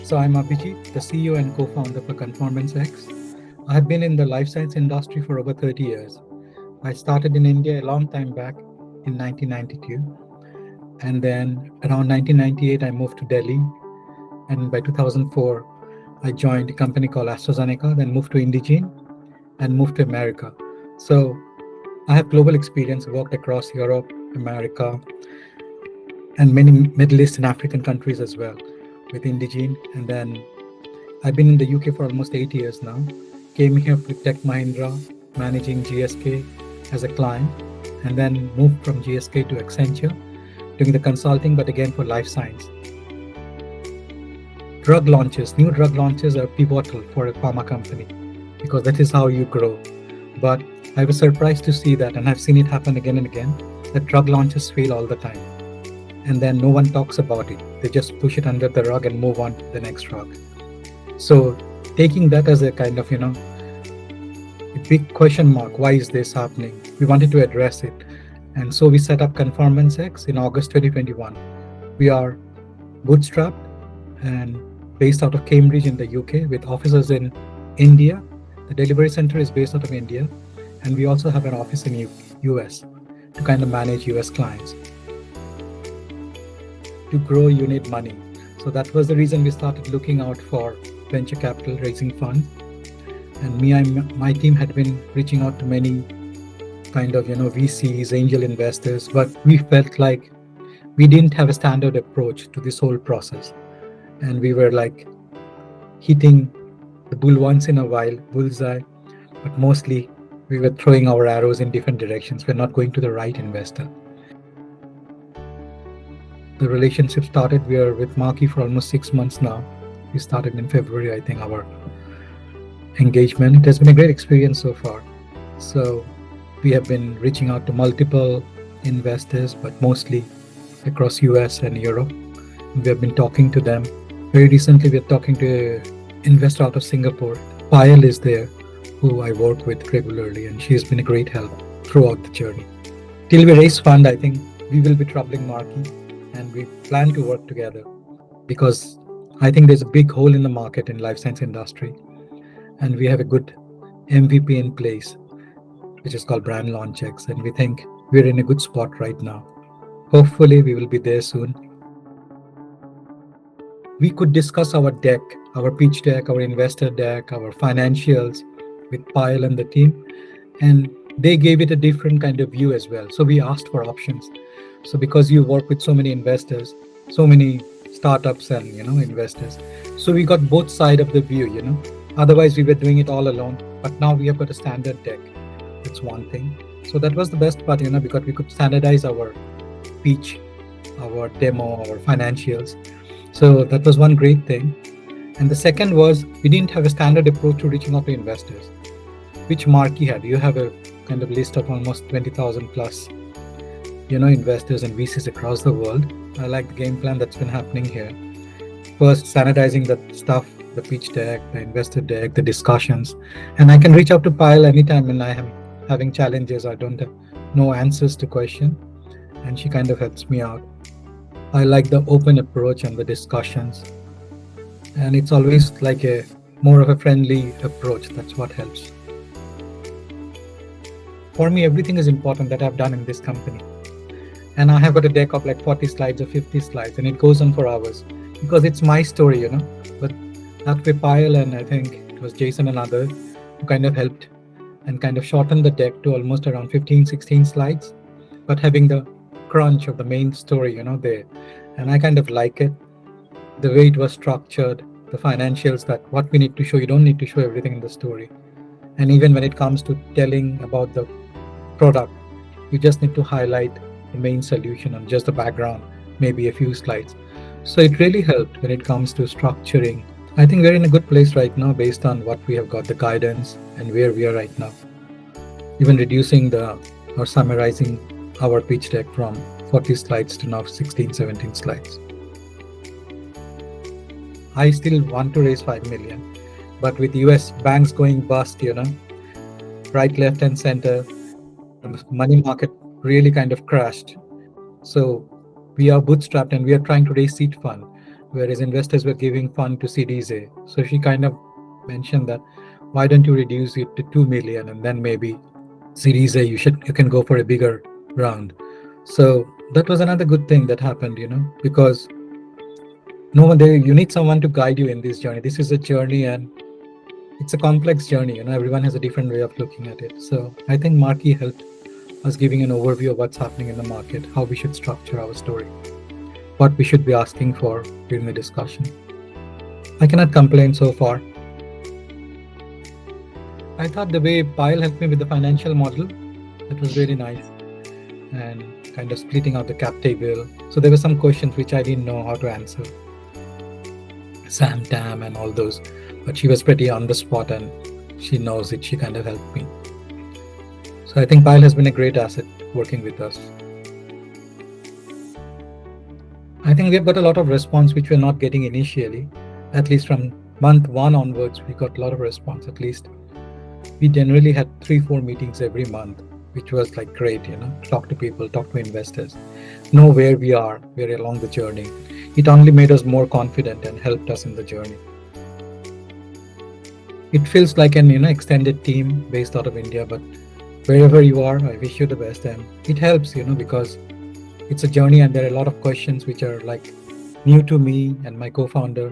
So I'm Abhijit, the CEO and co-founder for Conformance X. I have been in the life science industry for over 30 years. I started in India a long time back in 1992. And then around 1998, I moved to Delhi. And by 2004, I joined a company called AstraZeneca, then moved to Indigene and moved to America. So I have global experience, worked across Europe, America, and many Middle East and African countries as well with Indigene. And then I've been in the UK for almost 8 years now. Came here with Tech Mahindra, managing GSK as a client, and then moved from GSK to Accenture, doing the consulting, but again for life science. Drug launches, new drug launches are pivotal for a pharma company because that is how you grow. But I was surprised to see that, and I've seen it happen again and again, that drug launches fail all the time. And then no one talks about it. They just push it under the rug and move on to the next drug. So taking that as a kind of, a big question mark, why is this happening? We wanted to address it. And so we set up Conformance X in August 2021. We are bootstrapped and based out of Cambridge in the UK with offices in India. The delivery center is based out of India. And we also have an office in US to kind of manage US clients. To grow, you need money. So that was the reason we started looking out for venture capital raising fund. And me and my team had been reaching out to many kind of, VCs, angel investors, but we felt like we didn't have a standard approach to this whole process. And we were like hitting the bull once in a while, bullseye, but mostly we were throwing our arrows in different directions. We're not going to the right investor. The relationship started, we are with Marquee for almost 6 months now. We started in February, I think, our engagement. It has been a great experience so far. So we have been reaching out to multiple investors, but mostly across US and Europe. We have been talking to them. Very recently, we are talking to an investor out of Singapore. Payal is there, who I work with regularly, and she has been a great help throughout the journey. Till we raise fund, I think we will be troubling Marquee, and we plan to work together because I think there's a big hole in the market in life science industry, and we have a good MVP in place, which is called Brand Launch X, and we think we're in a good spot right now. Hopefully, we will be there soon. We could discuss our deck, our pitch deck, our investor deck, our financials with Payal and the team, and they gave it a different kind of view as well. So we asked for options. So because you work with so many investors, so many startups and investors, so we got both sides of the view. Otherwise we were doing it all alone, but now we have got a standard deck. That's one thing. So that was the best part, because we could standardize our pitch, our demo, our financials. So that was one great thing. And the second was we didn't have a standard approach to reaching out to investors, which Marquee had. You have a kind of list of almost 20,000 plus investors and VCs across the world. I like the game plan that's been happening here. First, standardizing the stuff, the pitch deck, the investor deck, the discussions. And I can reach out to Payal anytime when I am having challenges. I don't have no answers to question. And she kind of helps me out. I like the open approach and the discussions. And it's always like a more of a friendly approach. That's what helps. For me, everything is important that I've done in this company. And I have got a deck of like 40 slides or 50 slides, and it goes on for hours because it's my story, But that way, Payal and I think it was Jason and others who kind of helped and kind of shortened the deck to almost around 15, 16 slides, but having the crunch of the main story, there. And I kind of like it, the way it was structured, the financials, that what we need to show, you don't need to show everything in the story. And even when it comes to telling about the product, you just need to highlight the main solution and just the background, maybe a few slides. So it really helped when it comes to structuring. I think we're in a good place right now based on what we have got, the guidance and where we are right now. Even reducing or summarizing our pitch deck from 40 slides to now 16, 17 slides. I still want to raise 5 million, but with US banks going bust, right, left and center, the money market really kind of crashed. So we are bootstrapped and we are trying to raise seed fund. whereas investors were giving fund to Series A. So she kind of mentioned that why don't you reduce it to 2 million, and then maybe Series A you can go for a bigger round. So that was another good thing that happened, because no one there, you need someone to guide you in this journey. This is a journey, and it's a complex journey. Everyone has a different way of looking at it. So I think Marquee helped us giving an overview of what's happening in the market, how we should structure our story, what we should be asking for during the discussion. I cannot complain so far. I thought the way Pyle helped me with the financial model, that was really nice, and kind of splitting out the cap table. So there were some questions which I didn't know how to answer, Sam, Tam, and all those, but she was pretty on the spot and she knows it. She kind of helped me. So I think Pyle has been a great asset working with us. I think we've got a lot of response which we're not getting initially. At least from month 1 onwards, we got a lot of response. At least we generally had 3-4 meetings every month, which was like great, talk to people, talk to investors, know where we are along the journey. It only made us more confident and helped us in the journey. It feels like an extended team based out of India, but wherever you are, I wish you the best. And it helps, because it's a journey and there are a lot of questions which are like new to me and my co-founder.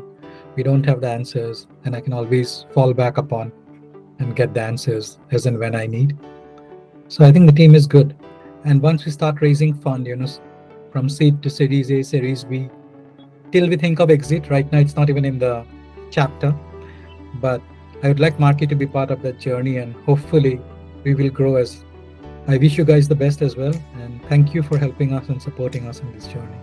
We don't have the answers, and I can always fall back upon and get the answers as and when I need. So I think the team is good. And once we start raising fund, from seed to Series A, Series B, till we think of exit, right now it's not even in the chapter, but I would like Marquee to be part of that journey, and hopefully we will grow. As I wish you guys the best as well, and thank you for helping us and supporting us in this journey.